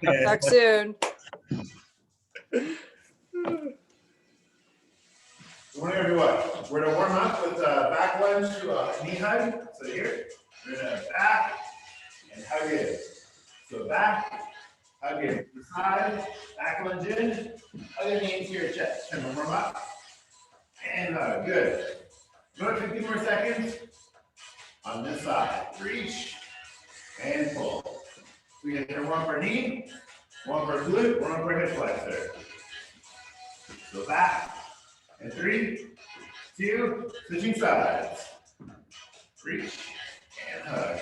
Talk soon. Good morning, everyone. We're going to warm up with back lunge to a knee hug. So here, we're going to back and hug in. So back, hug in. To the side, back lunge in, hug your knee into your chest. And we'll warm up. And hug. Good. Go 15 more seconds. On this side, reach and pull. We get here one per knee, one per glute, one per hip flexor. So back, and 3, 2, switching sides. Reach and hug.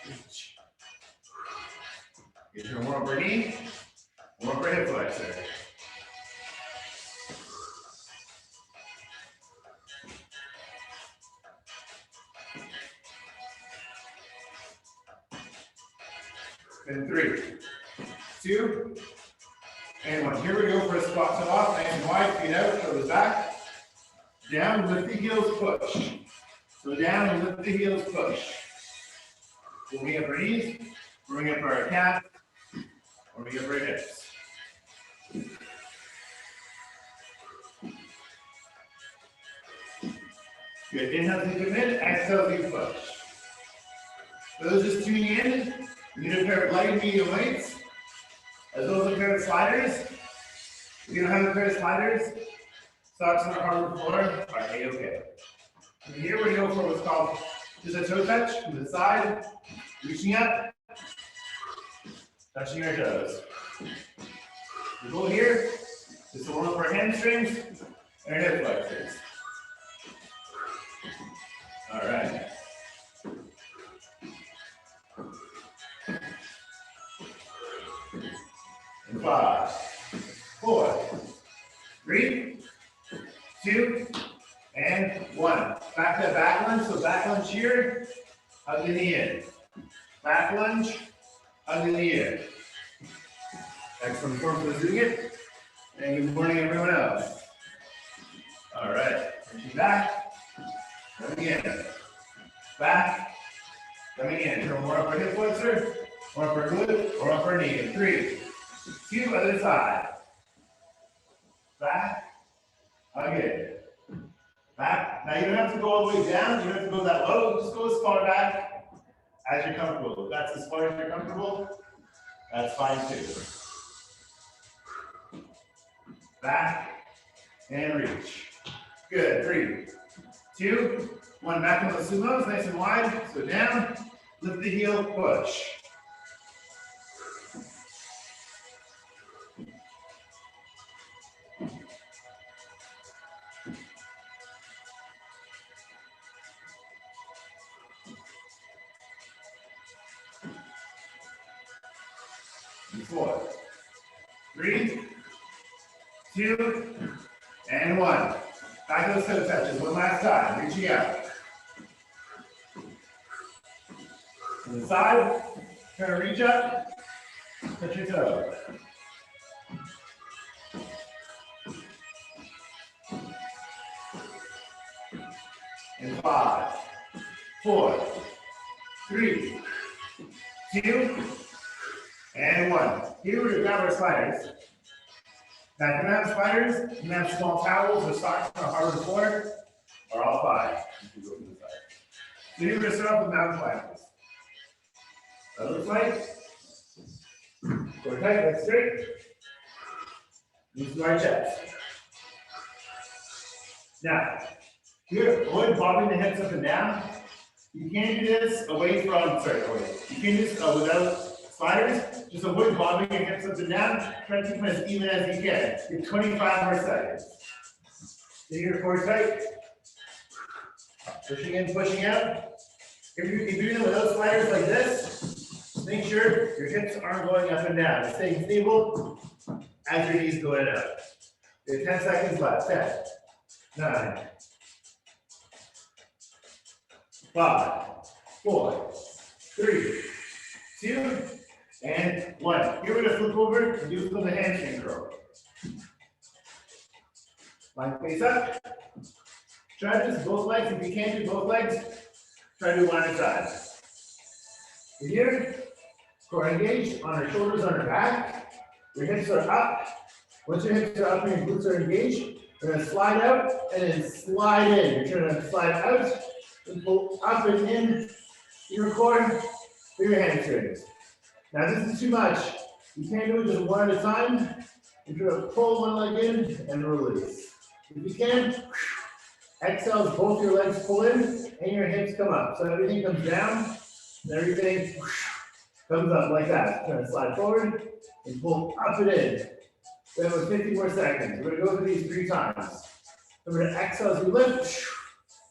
Reach. Get here one per knee, one per hip flexor. And 3, 2, and 1. Here we go for a squat to off, nice and wide, feet out, shoulders back. Down, lift the heels, push. So down and lift the heels, push. Warming up our knees, warming up our calves, warming up our hips. Good, inhale as you come in, exhale as you push. For those just tuning in, you need a pair of light and medium weights, as well as a pair of sliders. If you don't have a pair of sliders, socks on the hardwood floor are A-okay. From here we're going to go for what's called just a toe touch from the side, reaching up, touching our toes. The goal here is to warm up our hamstrings and our hip flexors. All right. And 5, 4, 3, 2, and 1. Back to back lunge. So back lunge here, hug in the in. Back lunge, hug in the in. Excellent form for doing it. And good morning, everyone else. All right. Reaching back, coming in. Back, coming in. Turn more up our hip flexor, more up our glute, or up our knee. In 3, 2, other side. Back, hug in. Back. Now you don't have to go all the way down. You don't have to go that low. Just go as far back as you're comfortable. If that's as far as you're comfortable, that's fine too. Back and reach. Good. 3, 2, 1. Back into the sumos, nice and wide. So down, lift the heel, push. And 4, 3, 2, and 1. Back to those toe touches. One last time. Reaching out. To the side. Try to reach up. Touch your toe. And 5, 4, 3, 2, and 1. Here we grab our sliders. Now, if you don't have spiders, you can have small towels or socks on a hardwood floor, or all 5. You can go to the side. So here we're going to start off with mountain climbers. That looks like, go tight, legs straight. Use our chest. Now, here, avoid bobbing the hips up and down. You can't do this away from, you can't do this without sliders. Just avoid bobbing your hips up and down. Try to keep them as even as you can. Give 25 more seconds. So your core tight. Pushing in, pushing out. If you're doing it without sliders like this, make sure your hips aren't going up and down. You're staying stable as your knees go in and out. You have 10 seconds left. 10, 9, 5, 4, 3, 2, and 1. Here we're going to flip over and do the hamstring curl. Line face up. Try to do both legs. If you can't do both legs, try to do one at a time. Here, Core engaged on our shoulders, on our back. Your hips are up. Once your hips are up and your glutes are engaged, you're gonna slide out and then slide in. You're trying to slide out and pull up and in your core through your hamstrings. Now this is too much. You can't do it just one at a time. You're gonna pull one leg in and release. If you can, exhale as both your legs pull in and your hips come up. So everything comes down and everything comes up like that. Trying to slide forward and pull up and in. We have 50 more seconds. We're gonna go through these 3 times. So we're gonna exhale as you lift,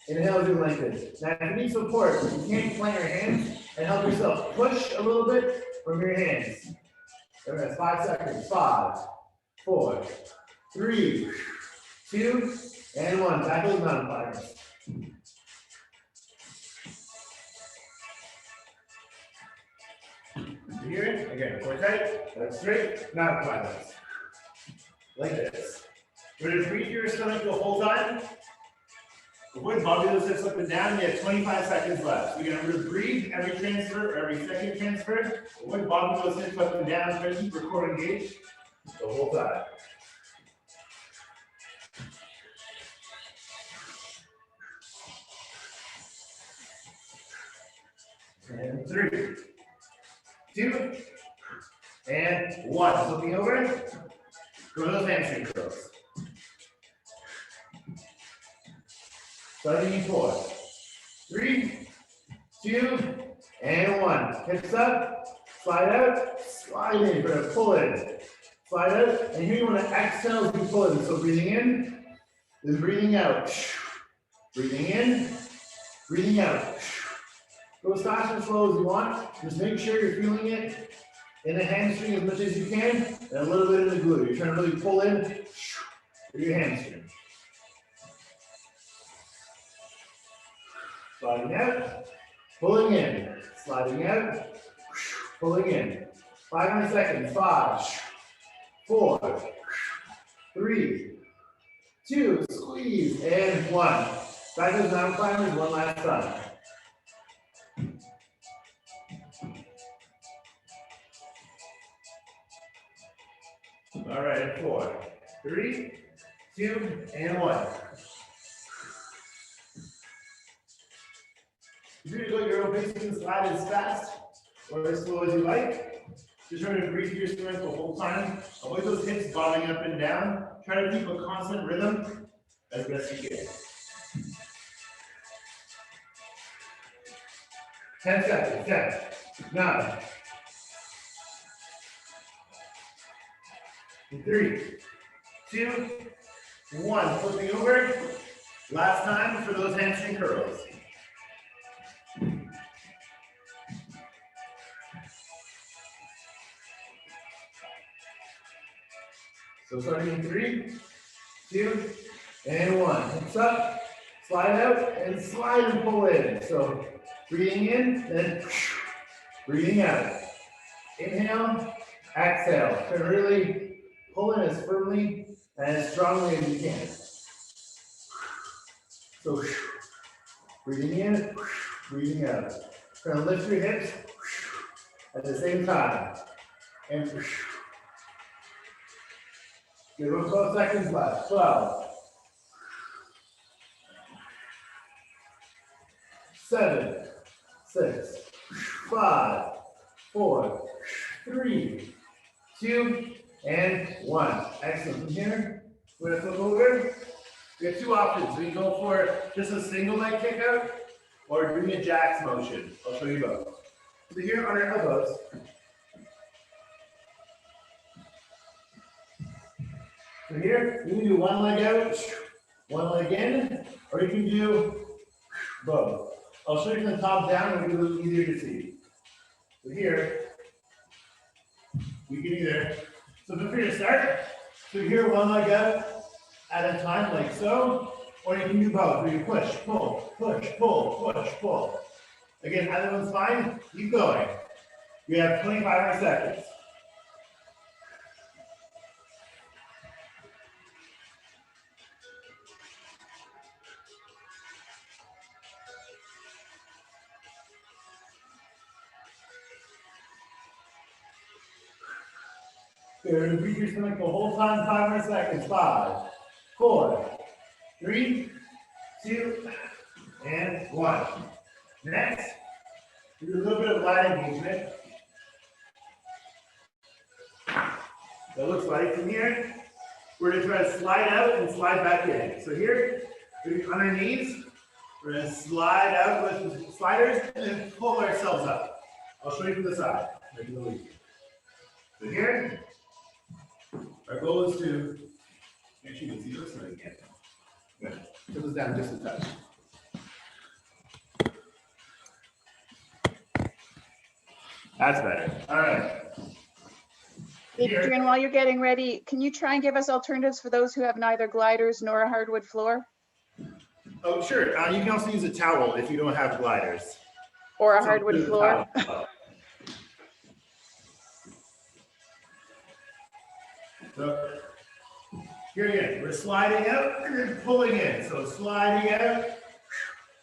inhale as you lengthen. Now if you need support, you can't plant your hands and help yourself push a little bit from your hands. So that's 5 seconds. 5, 4, 3, 2, and 1. Back to those mountain climbers. You hear it? Again, core tight, legs straight, mountain climbers. Like this. We're gonna breathe your stomach the whole time. Avoid bobbing those hips up and down. We have 25 seconds left. So you're gonna breathe every transfer, or every second transfer. Avoid bobbing those hips up and down. Try to keep your core engaged the whole time. And 3, 2, and 1. Flipping over. Go to those hamstring curls. Starting in 4, 3, 2, and 1. Hips up, slide out, slide in. We're gonna pull in, slide out, and here you want to exhale as you pull in. So breathing in, then breathing out. Breathing in, breathing out. Go as fast and slow as you want. Just make sure you're feeling it in the hamstring as much as you can, and a little bit in the glute. You're trying to really pull in through your hamstring. Sliding out, pulling in, sliding out, pulling in. 5 more seconds. 5, 4, 3, 2, squeeze, and 1. Back to those mountain climbers one last time. All right, 4, 3, 2, and 1. You're going to go your own pace. You can slide as fast or as slow as you like. Just try to breathe your stomach the whole time. Avoid those hips bobbing up and down. Try to keep a constant rhythm as best you can. 10 seconds. 10, 9, 3, 2, 1. Flipping over. Last time for those hamstring curls. So starting in 3, 2, and 1. Hips up, slide out, and slide and pull in. So breathing in, then breathing out. Inhale, exhale. So really pull in as firmly and as strongly as you can. So breathing in, breathing out. Try to lift your hips at the same time. And give them 12 seconds left. 12, 7, 6, 5, 4, 3, 2, and 1. Excellent. From here, we're going to flip over. We have 2 options. We can go for just a single leg kick out or doing a jacks motion. I'll show you both. So here on our elbows, so here, you can do one leg out, one leg in, or you can do both. I'll show you from the top down, it'll be a little easier to see. So here, we can either, so feel free to start. So here, one leg out at a time, like so, or you can do both. So you push, pull, push, pull, push, pull. Again, either one's fine, keep going. We have 25 more seconds. Good. Repeat your stomach the whole time. 5 more seconds. 5, 4, 3, 2, and 1. Next, do a little bit of lat engagement. That looks like from here, we're going to try to slide out and slide back in. So here, we're going to be on our knees. We're going to slide out with the sliders and then pull ourselves up. I'll show you from the side. Make it a little easier. So here, our goal is to make sure you can see this so you can. Good. Put this down just a touch. That's better. All right. Adrian, while you're getting ready, can you try and give us alternatives for those who have neither gliders nor a hardwood floor? Oh, sure. You can also use a towel if you don't have gliders. Or a hardwood floor? So here again, we're sliding out and then pulling in. So sliding out,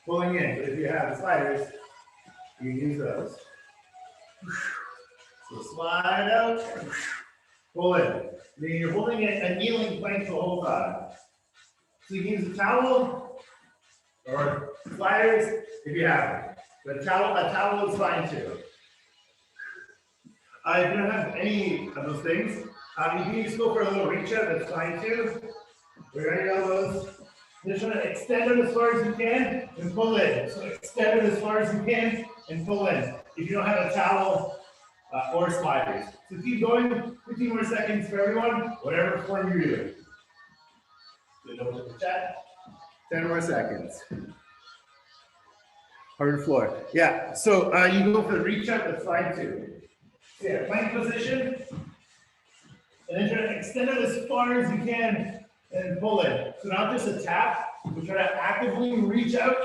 pulling in. If you have sliders, you can use those. So slide out, pull in. Then you're holding it a kneeling plank the whole time. So you can use a towel or sliders if you have them. But a towel is fine too. If you don't have any of those things, you can just go for a little reach out, that's fine too. We're going to elbows. Just trying to extend it as far as you can and pull in. So extend it as far as you can and pull in. If you don't have a towel or sliders. So keep going, 15 more seconds for everyone, whatever form you're doing. So don't look at the chat. 10 more seconds. Hard floor. Yeah, so you go for the reach out, that's fine too. So yeah, plank position. And then try to extend it as far as you can and pull in. So not just a tap, but try to actively reach out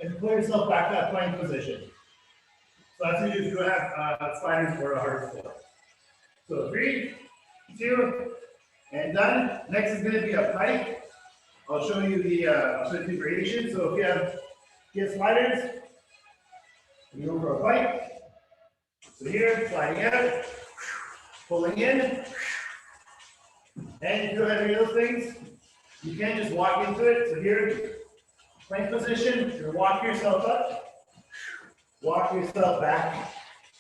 and pull yourself back to that plank position. So that's what you do if you have sliders or a hard floor. So 3, 2, and done. Next is going to be a pike. I'll show you the gradation. So if you have sliders, you go for a pike. So here, sliding out, pulling in. And if you don't have any of those things, you can just walk into it. So here, plank position, you're walk yourself up, walk yourself back,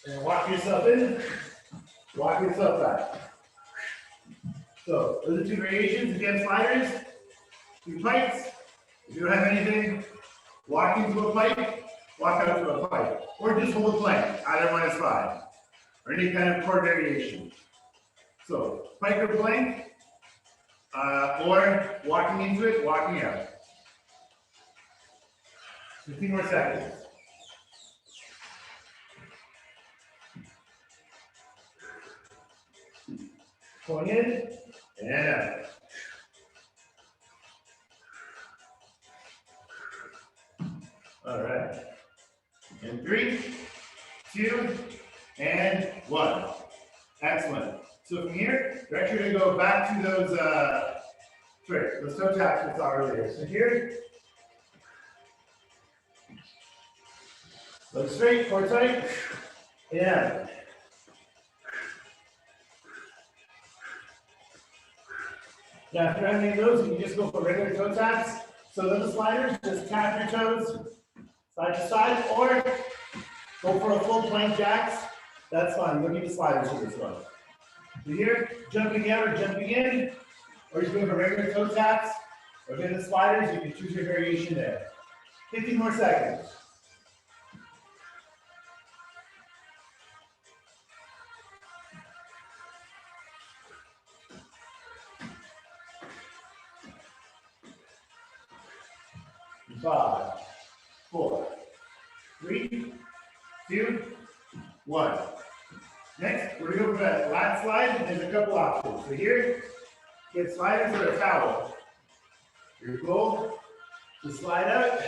and walk yourself in, walk yourself back. So those are 2 variations. If you have sliders, 2 pikes. If you don't have anything, walk into a pike, walk out to a pike. Or just hold a plank, either one is fine. Or any kind of core variation. So pike or plank, or walking into it, walking out. 15 more seconds. Pulling in and out. All right. And 3, 2, and 1. Excellent. So from here, we're actually going to go back to those toe taps we saw earlier. So here, look straight, core tight, and now if you don't have any of those, you can just go for regular toe taps. So those sliders, just tap your toes side to side, or go for a full plank jacks. That's fine. We'll give you sliders for this one. So here, jumping out or jumping in, or just going for regular toe taps, or get the sliders, you can choose your variation there. 15 more seconds. Five, 4, 3, 2, 1. Next, we're going to go for that lat slide. There's a couple options. So here, get sliders or a towel. Your goal is to slide out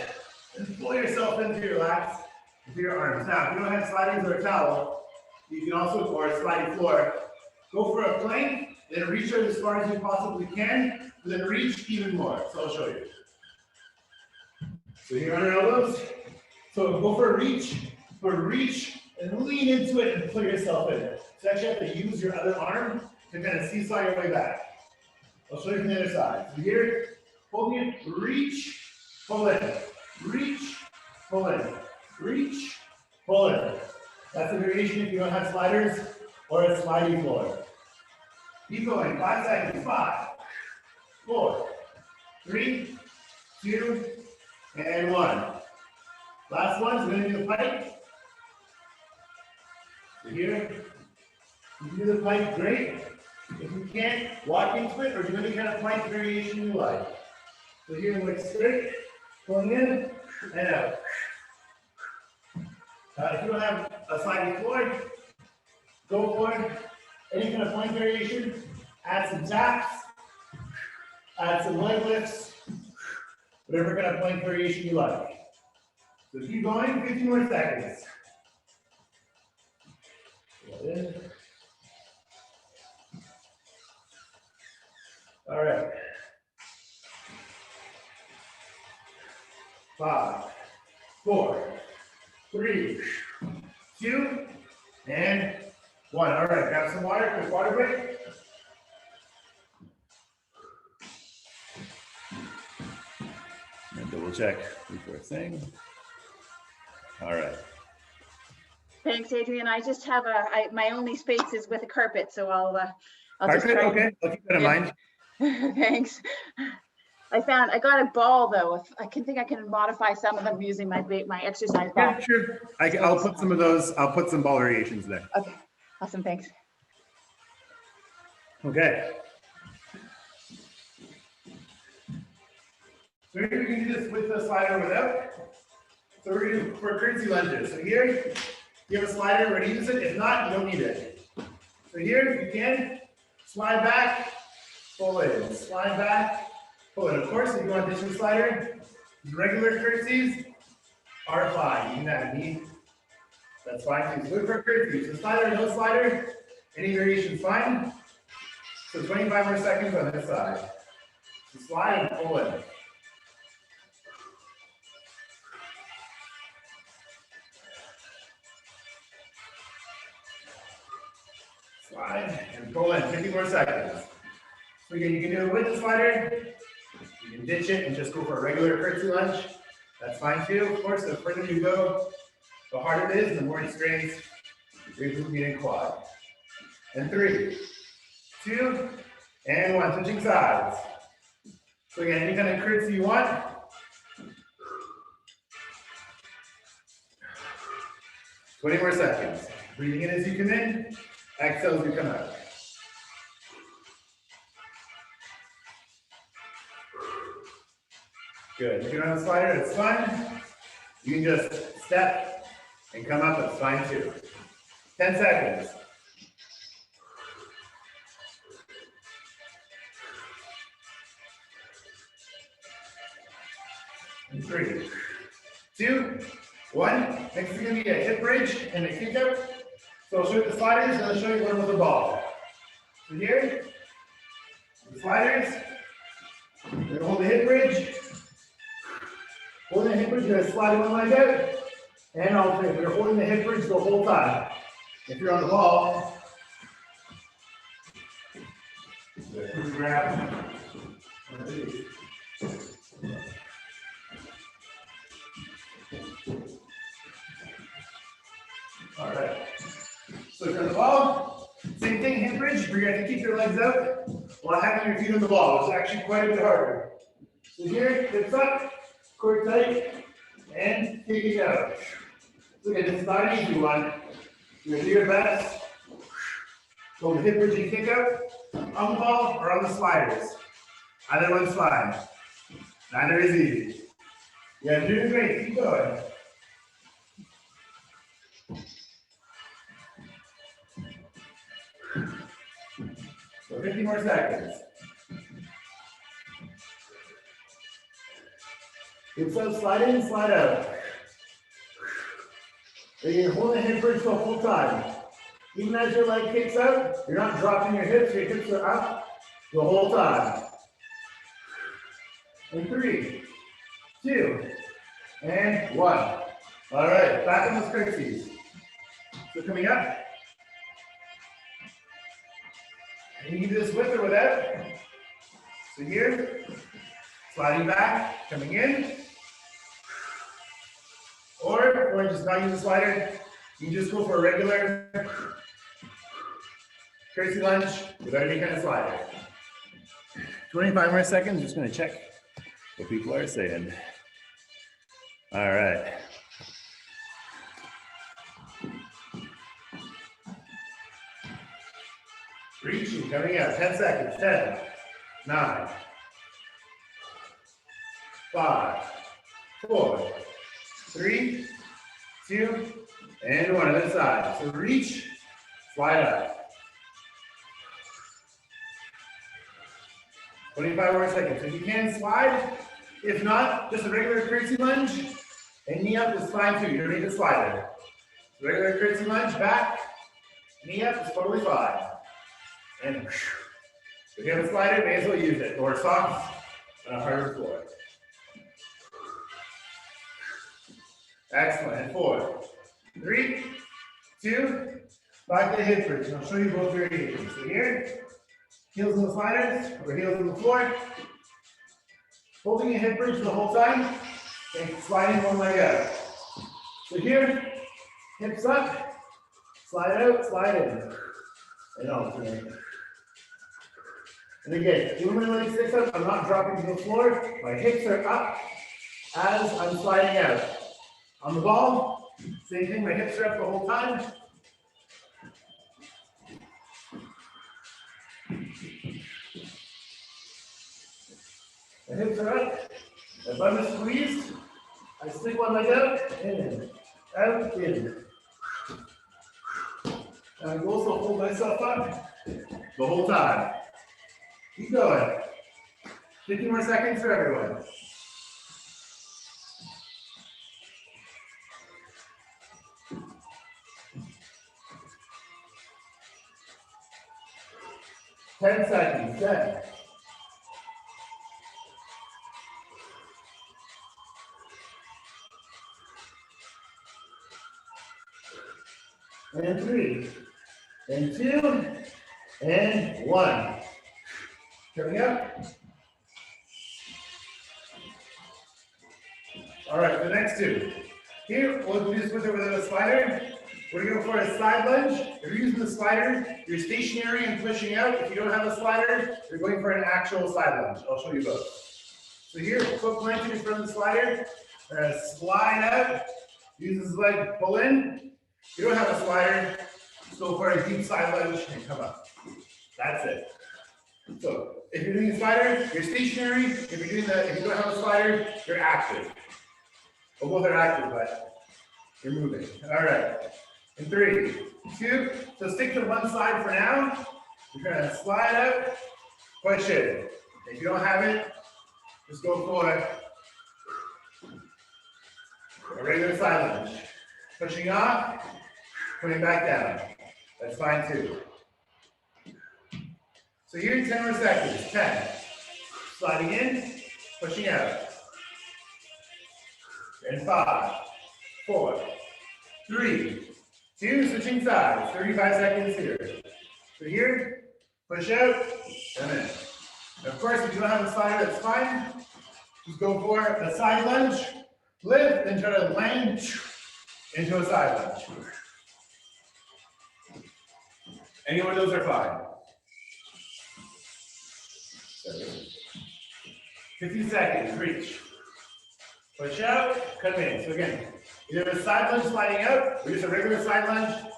and pull yourself into your lats, into your arms. Now, if you don't have sliders or a towel, you can also, or a sliding floor, go for a plank, then reach out as far as you possibly can, and then reach even more. So I'll show you. So here on your elbows. So go for a reach, and lean into it and pull yourself in. So actually have to use your other arm to kind of seesaw your way back. I'll show you from the other side. So here, holding it, reach, pull in, reach, pull in, reach, pull in. That's a variation if you don't have sliders or a sliding floor. Keep going, 5 seconds, 5, 4, 3, 2, and 1. Last one, so we're gonna do the pike. So here, you can do the pike, great. If you can't, walk into it or do any kind of plank variation you like. So here, like straight, going in and out. If you don't have a sliding floor, go for any kind of plank variation. Add some taps, add some leg lifts, whatever kind of plank variation you like. So keep going, 15 more seconds. In. All right. 5, 4, 3, 2, and 1. All right, grab some water, quick water break. And double check before thing. All right. Thanks, Adrian. I just have my only space is with a carpet, so I'll just Carpet, try. okay, I'll keep that in mind. Thanks. I got a ball though. If I can modify some of them using my exercise ball. Yeah, sure. I'll put some of those, I'll put some ball variations there. Okay, awesome, thanks. Okay. So here we can do this with the slider without. So we're going to do for curtsy lunges. So here, you have a slider, we're going to use it. If not, you don't need it. So here, if you can, slide back, pull in, slide back, pull in. Of course, if you want this slider, regular curtsies are fine. You can have a knee, that's fine too. So look for curtsies. So slider, no slider, any variation is fine. So 25 more seconds on this side. So slide and pull in. Slide and pull in, 50 more seconds. So again, you can do it with the slider, you can ditch it and just go for a regular curtsy lunge. That's fine too. Of course, the further you go, the harder it is, the more it strains your glute and quad. And 3, 2, and 1, switching sides. So again, any kind of curtsy you want. Twenty more seconds. Breathing in as you come in, exhale as you come out. Good. If you're on a slider, it's fun. You can just step and come up, it's fine too. 10 seconds. And 3, 2, 1. Next is going to be a hip bridge and a kick out. So I'll show you the sliders and I'll show you one with the ball. So here, the sliders, you're going to hold the hip bridge. Holding the hip bridge, you're going to slide one leg out and alternate. You're holding the hip bridge the whole time. If you're on the ball, grab one of these. All right. So if you're on the ball, same thing, hip bridge, but you have to keep your legs out while having your feet on the ball. It's actually quite a bit harder. So here, hips up, core tight, and kicking out. So again, this is not an easy one. You're gonna do your best. Hold the hip bridge and kick out on the ball or on the sliders. Either one's fine. Neither is easy. Yeah, you're doing great. Keep going. So 50 more seconds. Hips up, slide in, slide out. Again, hold the hip bridge the whole time. Even as your leg kicks out, you're not dropping your hips are up the whole time. And 3, 2, and 1. All right, back on those curtsies. So coming up. And you can do this with or without. So here, sliding back, coming in. Or just not use a slider, you can just go for a regular curtsy lunge without any kind of slider. 25 more seconds, just gonna check what people are saying. All right. Reaching, coming out, 10 seconds, 10, 9, 5, 4, 3, 2, and 1 on this side. So reach, slide up. 25 more seconds. If you can, slide. If not, just a regular curtsy lunge. And knee up is fine too. You don't need to slide it. Regular curtsy lunge, back. Knee up is totally fine. And if you have a slider, may as well use it. Or socks on a harder floor. Excellent. And 4, 3, 2, back to the hip bridge. And I'll show you both variations. So here, heels on the sliders, or heels on the floor. Holding a hip bridge the whole time, and sliding one leg out. So here, hips up, slide out, slide in. And alternate. And again, even when my leg sticks up, I'm not dropping to the floor. My hips are up as I'm sliding out. On the ball, same thing, my hips are up the whole time. My hips are up. My bum is squeezed. I stick one leg out, in, out, in. And I also hold myself up the whole time. Keep going. 50 more seconds for everyone. Ten seconds, 10. And 3, and 2, and 1. Coming up. All right, the next two. Here, we'll do this with or without a slider. We're gonna go for a side lunge. If you're using the slider, you're stationary and pushing out. If you don't have a slider, you're going for an actual side lunge. I'll show you both. So here, foot planted in front of the slider. Slide out. Use this leg, pull in. If you don't have a slider, just go for a deep side lunge and come up. That's it. So if you're doing a slider, you're stationary. If you don't have a slider, you're active. Well, both are active, but you're moving. All right. In 3, 2, so stick to one side for now. You're gonna slide out, push in. If you don't have it, just go for a regular side lunge. Pushing off, coming back down. That's fine too. So here's 10 more seconds. 10. Sliding in, pushing out. And 5, 4, 3, 2, switching sides. 35 seconds here. So here, push out, and in. And of course, if you don't have a slider, that's fine. Just go for a side lunge, lift, and try to land into a side lunge. Any one of those are fine. 50 seconds, reach. Push out, come in. So again, either a side lunge sliding out, or just a regular side lunge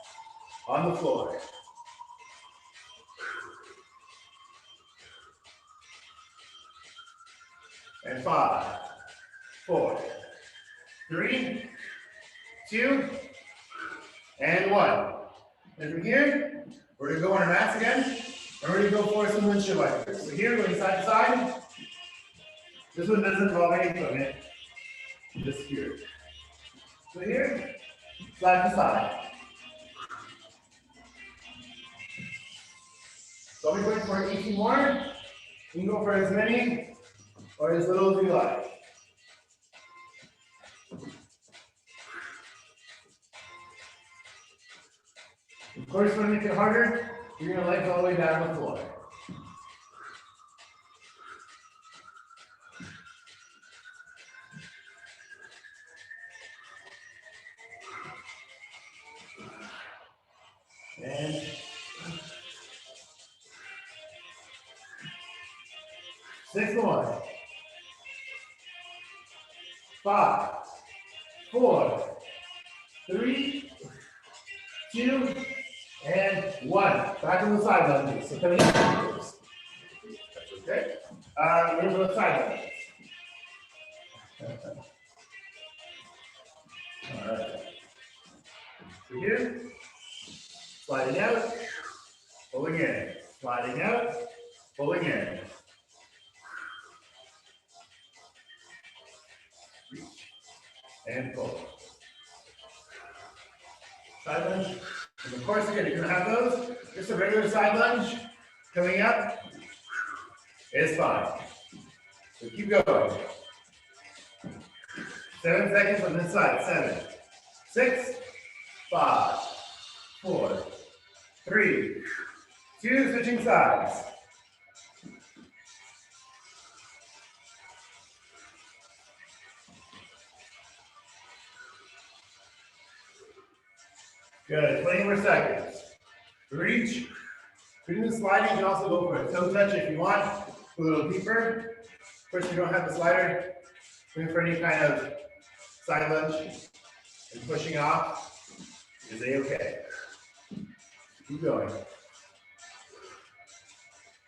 on the floor. And 5, 4, 3, 2, and 1. And from here, we're gonna go on our mats again, and we're gonna go for some windshield wipers. So here, going side to side. This one doesn't involve any equipment. Just here. So here, side to side. So I'll be going for 18 more. You can go for as many or as little as you like. Of course, you want to make it harder, Bring your legs all the way down the floor. And 6 more. 5, 4, 3, 2, and 1. Back on the side lunges. So coming up. That's okay. We're going to the side lunges. All right. So here, sliding out, pulling in, sliding out, pulling in. Reach and pull. Side lunge. And of course, again, you're going to have those. Just a regular side lunge coming up is fine. So keep going. 7 seconds on this side. 7, 6, 5, 4, 3, 2, switching sides. Good, 20 more seconds. Reach. Doing the sliding, you can also go for a toe touch if you want. Go a little deeper. Of course, you don't have the slider. Going for any kind of side lunge and pushing off is a-okay. Keep going.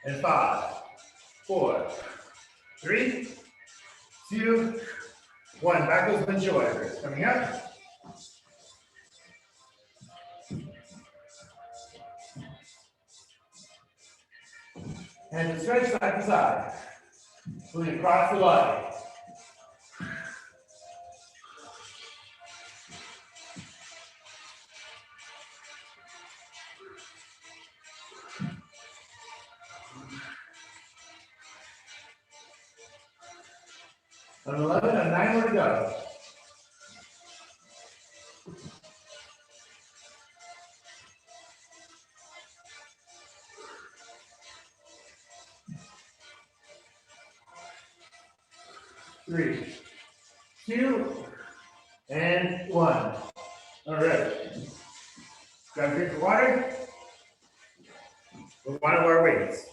And 5, 4, 3, 2, 1. Back goes windshield wipers. Coming up. And stretch side to side. Moving across the body. On 11 and 9 more to go. Three, 2, and 1. All right. Grab a drink of water. With one of our weights.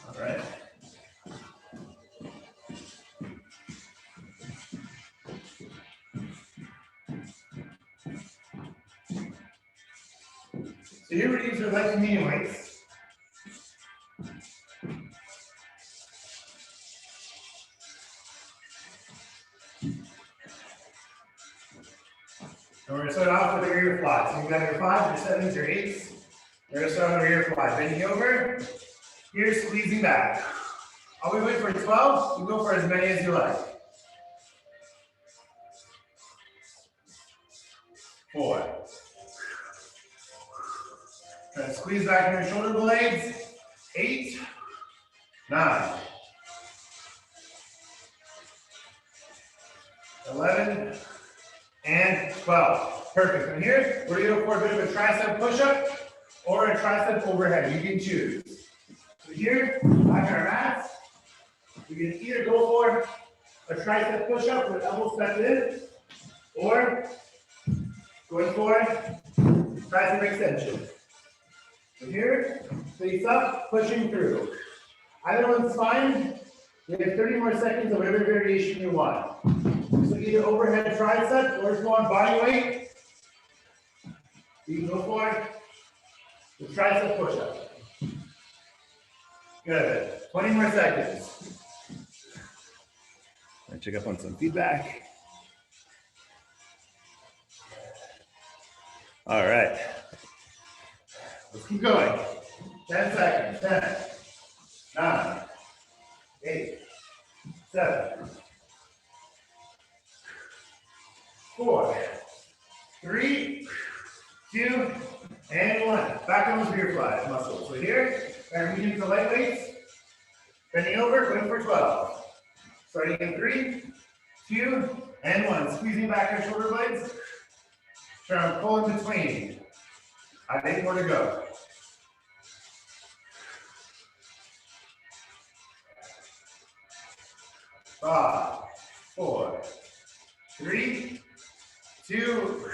All right. So here we use our light to medium weights. And we're going to start off with a rear fly. So you got your 5s, your 7s, your 8s. We're going to start on the rear fly. Bending over. Here, squeezing back. I'll be waiting for 12. You go for as many as you like. 4. Try to squeeze back in your shoulder blades. 8, 9, 11, and 12. Perfect. From here, we're going to go for a bit of a tricep push-up or a tricep overhead. You can choose. So here, back on our mats, we can either go for a tricep push-up with elbows tucked in, or going for tricep extension. So here, face up, pushing through. Either one's fine. You have 30 more seconds of whatever variation you want. So either overhead tricep or if you want body weight, you can go for the tricep push-up. Good. 20 more seconds. Let's check up on some feedback. All right. Let's keep going. 10 seconds. 10, 9, 8, 7, 4, 3, 2, And one. Back on the rear fly muscle. So here, back medium to light weights. Bending over, going for 12. Starting in 3, 2, and 1. Squeezing back your shoulder blades. Try to pull in between. I think more to go. 5, 4, 3, 2,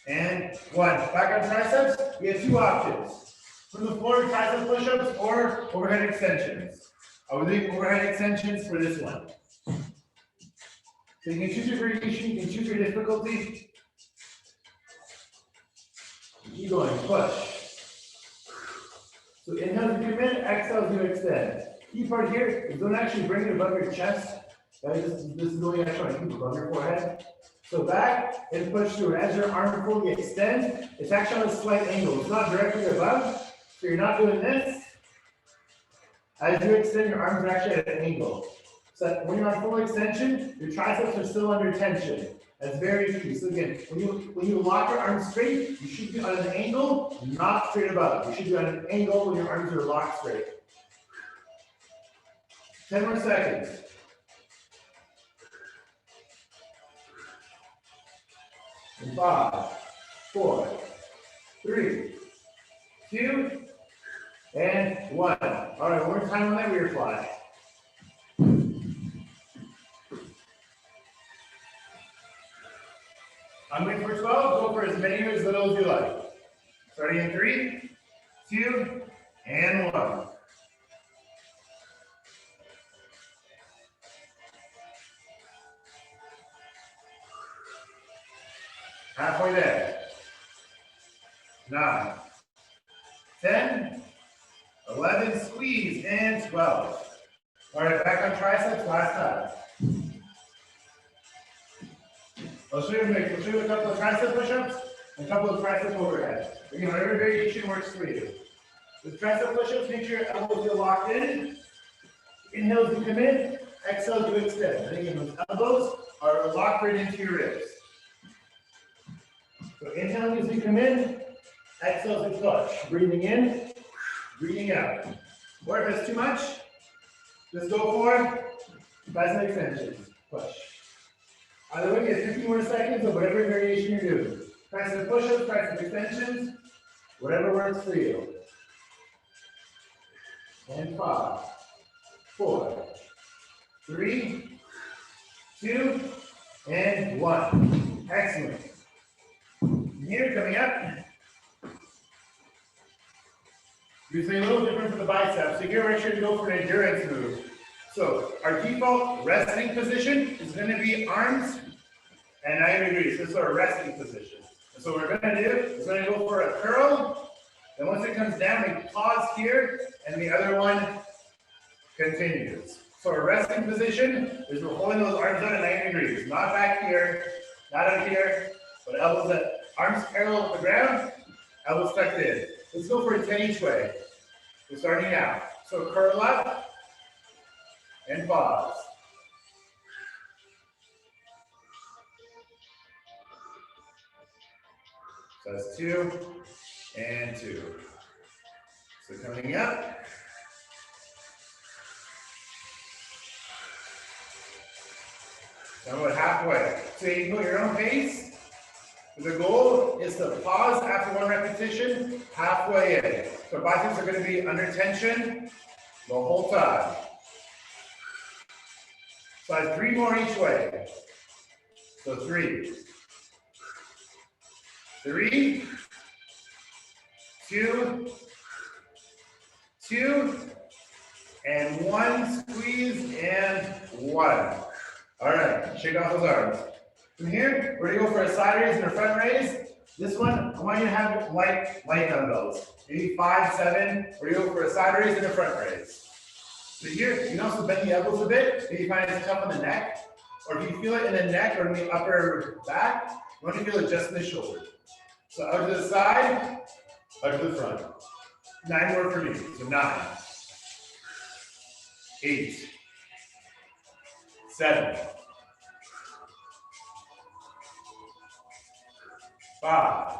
and 1. Back on triceps, we have 2 options. From the floor, tricep push-ups or overhead extensions. I would leave overhead extensions for this one. So you can choose your variation, you can choose your difficulty. Keep going, push. So inhale as you come in, exhale as you extend. Key part here is don't actually bring it above your chest. This is only actually keep above your forehead. So back and push through. As your arm fully extends, it's actually on a slight angle. It's not directly above. So you're not doing this. As you extend, your arms are actually at an angle. So that when you're on full extension, your triceps are still under tension. That's very key. So again, when you lock your arms straight, you should be on an angle, not straight above. You should be on an angle when your arms are locked straight. 10 more seconds. And 5, 4, 3, 2, and 1. All right, one more time on that rear fly. I'm going for 12. Go for as many or as little as you like. Starting in 3, 2, and 1. Halfway there. 9, 10, 11, squeeze, and 12. All right, back on triceps, last time. I'll show you a couple of tricep push-ups and a couple of tricep overhead. Again, whatever variation works for you. With tricep push-ups, make sure your elbows are locked in. Inhale as you come in, exhale as you extend. And again, those elbows are locked right into your ribs. So inhale as you come in, exhale as you push. Breathing in, breathing out. Or if it's too much, just go for bicep extensions. Push. Either way, get 15 more seconds of whatever variation you're doing. Tricep push-ups, tricep extensions, whatever works for you. And 5, 4, 3, 2, and 1. Excellent. Here, coming up. You're saying a little different for the biceps. So here we're actually going to go for an endurance move. So our default resting position is going to be arms and 90 degrees. This is our resting position. And so what we're going to do is we're going to go for a curl. And once it comes down, we pause here, and the other one continues. So our resting position is we're holding those arms out at 90 degrees. Not back here, not up here, but elbows at arms parallel with the ground, elbows tucked in. Let's go for a 10 each way. We're starting now. So curl up and pause. So that's 2 and 2. So coming up. Now about halfway. So you can go your own pace. The goal is to pause after one repetition, halfway in. So biceps are going to be under tension the whole time. So I have 3 more each way. So 3, 3, 2, 2, and 1. Squeeze and 1. All right, shake off those arms. From here, we're gonna go for a side raise and a front raise. This one, I want you to have light dumbbells. Maybe 5, 7. We're gonna go for a side raise and a front raise. So here, you can also bend the elbows a bit. Maybe you find it's tough on the neck, or if you feel it in the neck or in the upper back, you want to feel it just in the shoulder. So out to the side, out to the front. 9 more for me. So 9, 8, 7, 5,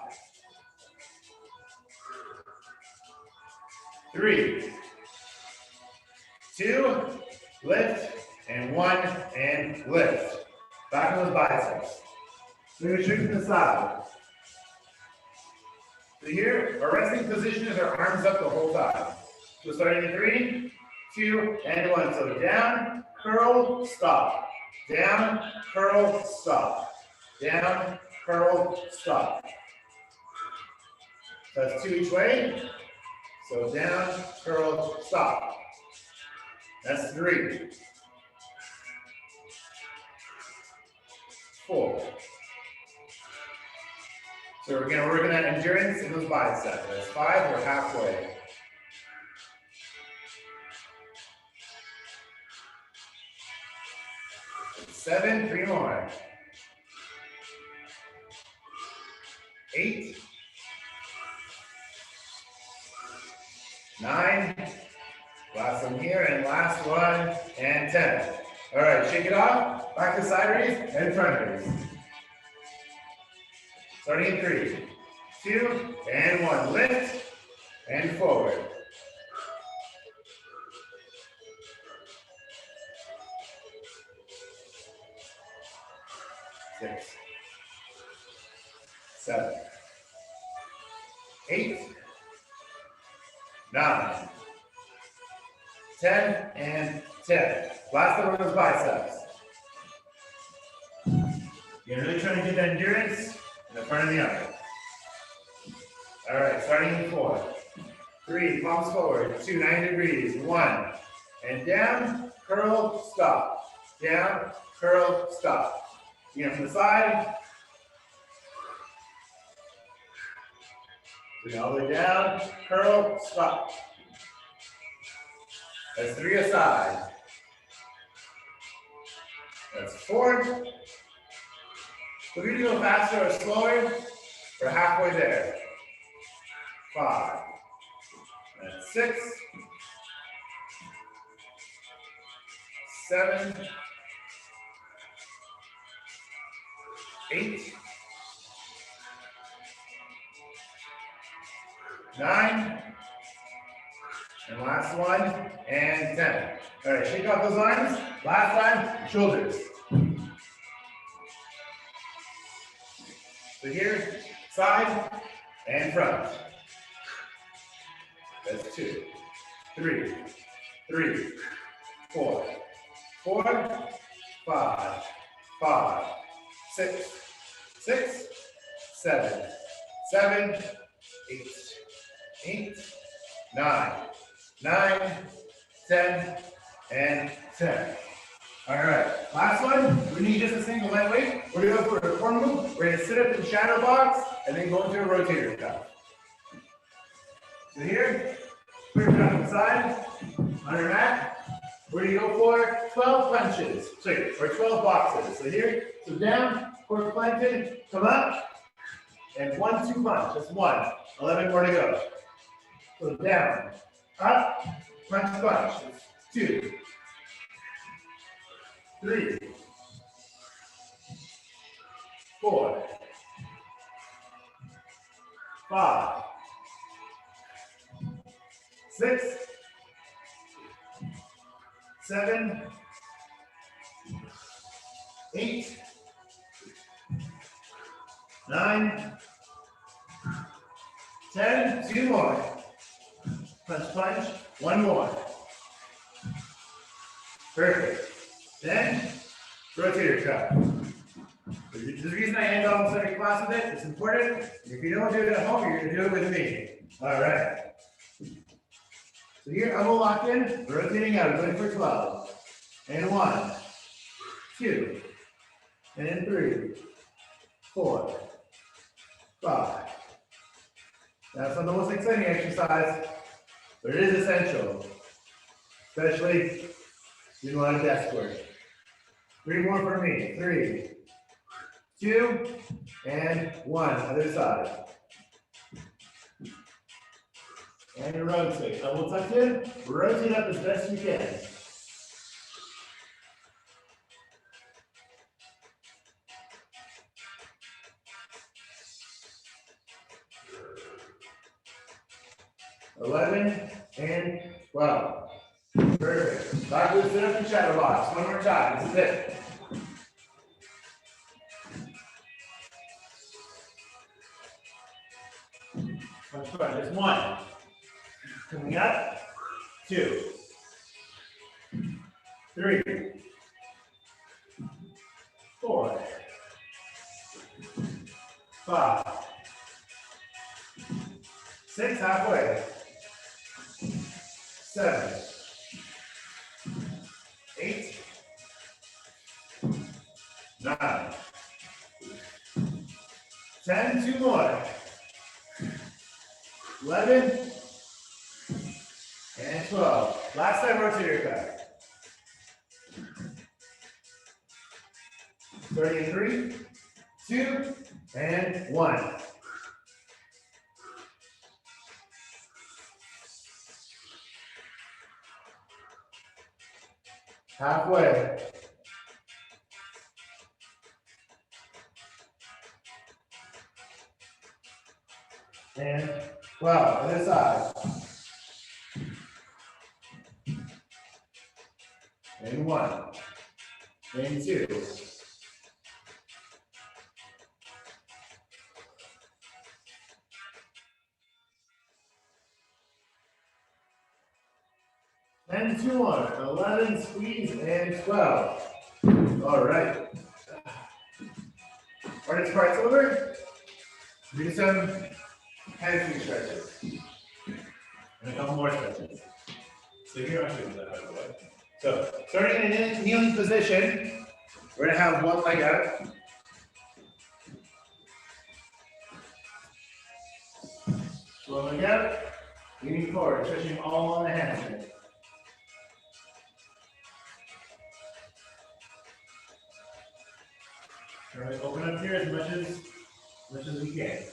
3, 2, lift, and 1, and lift. Back on those biceps. We're going to straighten the side. So here, our resting position is our arms up the whole time. So starting in 3, 2, and 1. So down, curl, stop. Down, curl, stop. Down, curl, stop. So that's 2 each way. So down, curl, stop. That's 3. 4. So we're going to work on that endurance in those biceps. That's 5, we're halfway. 7, 3 more. 8, 9, last one here, and last one, and 10. All right, shake it off, back to side raise, and front raise. Starting in 3, 2, and 1. Lift, and forward. 6, 7, 8, 9, 10, and 10. Last one on those biceps. You're really trying to get that endurance in the front of the arm. All right, starting in 4, 3, palms forward, 2, 90 degrees, 1, and down, curl, stop. Down, curl, stop. Again, from the side. Bring all the way down, curl, stop. That's 3 aside. That's 4. So if you're going to go faster or slower, we're halfway there. 5. That's 6. 7. 8. 9. And last one, and 10. All right, shake off those arms. Last time, shoulders. So here, side and front. That's 2, 3, 3, 4, 4, 5, 5, 6, 6, 7, 7, 8, 8, 9, 9, 10, and 10. All right, last one. We need just a single leg weight. We're going to go for a core move. We're going to sit up in shadow box and then go into a rotator cuff. So here, put your foot on the side, on your mat. We're going to go for 12 punches, or 12 boxes. So here, so down, core planted, come up, and 1, 2 punch. That's 1. 11 more to go. So down, up, punch, punch. That's 2, 3, 4, 5, 6, 7, 8, 9, 10, 2 more. Punch, punch, 1 more. Perfect. Then, rotator cuff. The reason I end almost every class with it, it's important. If you don't do it at home, you're going to do it with me. All right. So here, elbow locked in, rotating out, going for 12. And 1, 2, and 3, 4, 5. That's not the most exciting exercise, but it is essential, especially if you do a lot of desk work. 3 more for me. 3, 2, and 1. Other side. And rotate. Elbow tucked in. Rotate up as best you can. $11, and 12. Perfect. Back to the sit up and shadow box. One more time. This is it. That's good. Just one. Coming up. 2, 3, 4, 5, 6, halfway. 7, 8, 9, 10, 2 more. 11, and 12. Last time, rotate your back. Starting in 3, 2, and 1. Halfway. And 12. Other side. And 1. And 2. And 2 more. 11, squeeze, and 12. All right. Hardest part's over. Do some hamstring stretches. And a couple more stretches. So here I should do that, by the way. So starting in a kneeling position, we're gonna have one leg out. One leg out, leaning forward, stretching all on the hamstring. Try to open up here as much as we can.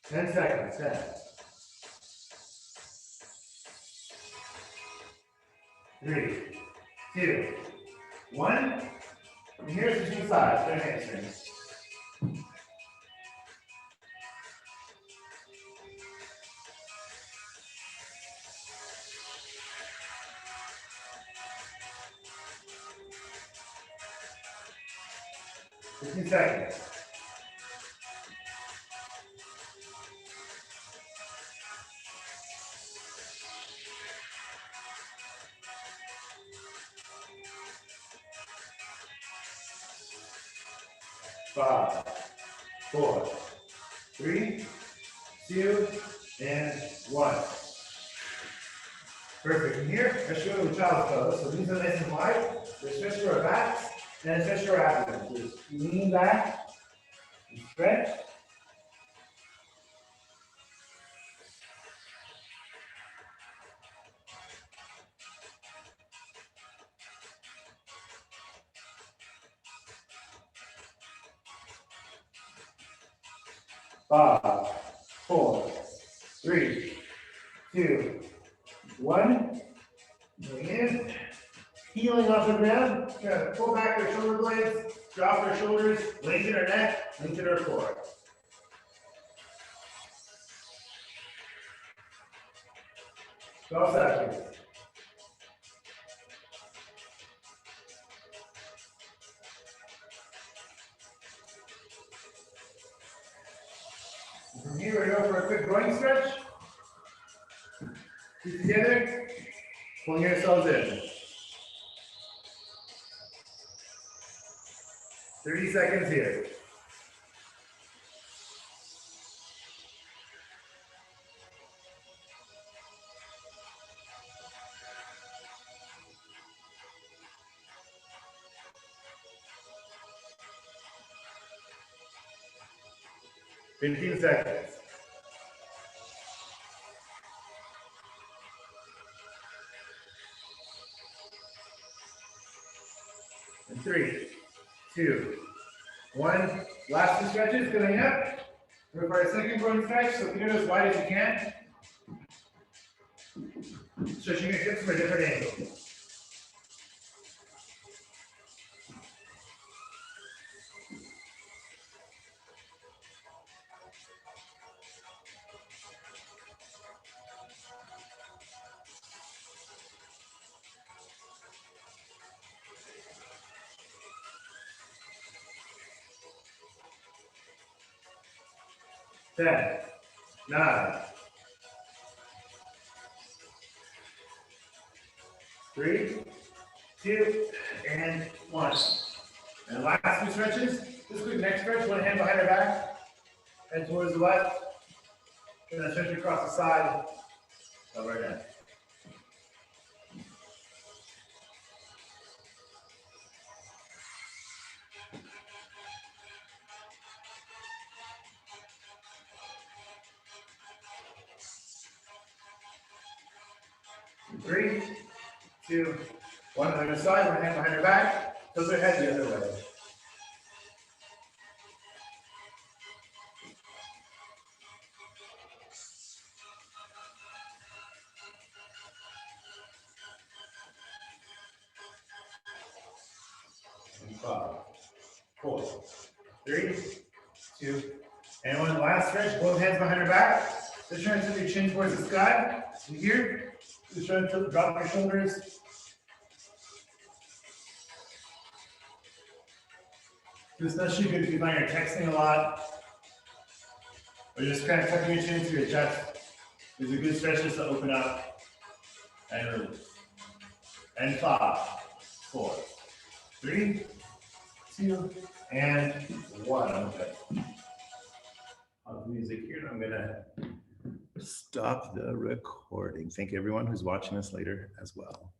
10 seconds, 10. 3, 2, 1. And here's the two sides, their hamstrings. Seconds. Five, 4, 3, 2, and 1. Perfect. From here, let's go to the child's pose. So these are nice and wide. Let's stretch to our backs and stretch to our abdomen. Just lean back and stretch. Five, 4, 3, 2, 1. Moving in. Heeling off the ground. Try to pull back our shoulder blades, drop our shoulders, lengthen our neck, lengthen our core. Go seconds. From here, we go for a quick groin stretch. Keep together, pulling yourselves in. 30 seconds here. Fifteen seconds. And 3, 2, 1. Last two stretches coming up. We're for a second groin stretch, so get as wide as you can. Stretching your hips from a different angle. 10, 9, 3, 2, and 1. And last two stretches. This quick neck stretch, one hand behind our back, head towards the left. And then stretch across the side. Go right in. Three, 2, 1. Other side, one hand behind our back. Tilt our head the other way. And 5, 4, 3, 2, and 1. Last stretch. Both hands behind our back. Just trying to tilt your chin towards the sky. And here, just trying to drop your shoulders. Especially good if you find you're texting a lot, or just kind of tucking your chin into your chest. These are good stretches to open up and release. And 5, 4, 3, 2, and 1. Okay. I'll have music here, and I'm gonna stop the recording. Thank you everyone who's watching us later as well.